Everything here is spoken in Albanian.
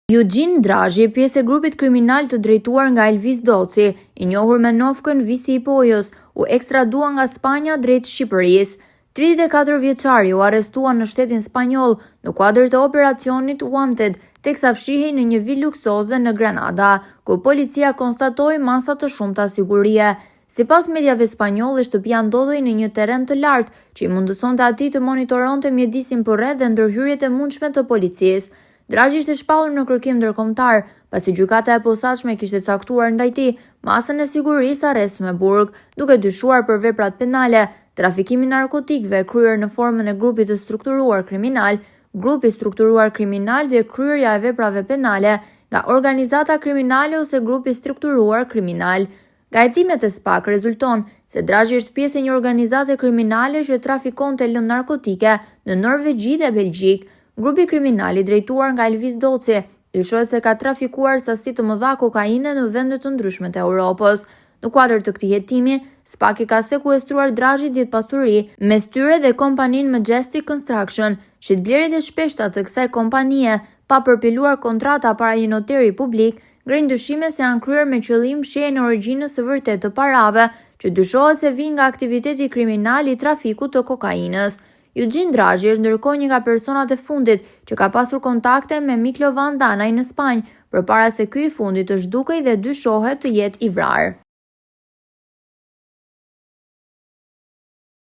Eugene Draghi, pjesë e grupit kriminal të drejtuar nga Elvis Doci, i njohur me nofkën Visi i Pojës, u ekstradua nga Spanja drejt Shqipërisë. 34 vjeçari u arrestua në shtetin spanjoll në kuadër të operacionit Wanted, teksa fshihej në një vilë luksoze në Granada, ku policia konstatoi masa të shumta sigurie. Sipas mediave spanjolle, shtëpia ndodhej në një terren të lartë, që i mundësonte atij të monitoronte mjedisin përreth dhe ndërhyrjet e mundshme të policisë. Draghi ishte shpallur në kërkim ndërkombëtar, pasi gjykata e posaçme kishte caktuar ndaj tij masën e sigurisë arrest me burg, duke dyshuar për veprat penale, trafikimin narkotikëve kryer në formën e grupit të strukturuar kriminal, grupi strukturuar kriminal dhe kryerja e veprave penale nga organizata kriminale ose grupi strukturuar kriminal. Nga hetimet e SPAK rezulton se Draghi është pjesë e një organizate kriminale që trafikonte lëndë narkotike në Norvegji dhe Belgjik. Grupi kriminal i drejtuar nga Elvis Doci dyshohet se ka trafikuar sasi të mëdha kokaine në vende të ndryshme të Europës. Në kuadër të këtij hetimi, SPAK i ka sekuestruar Draghit ditë pasuri, mes tyre dhe kompaninë Majestic Construction, shitblerjet e shpeshta të kësaj kompanie, pa përpiluar kontrata para një noteri publik, ngrenë dyshime se janë kryer me qëllim shehjen e origjinës së vërtetë të parave, që dyshohet se vijnë nga aktiviteti kriminal i trafikut të kokainës. Eugene Draghi është ndërkohë një nga personat e fundit që ka pasur kontakte me Michel Vandanaj në Spanjë, përpara se ky i fundit të zhdukej dhe dyshohet të jetë i vrarë.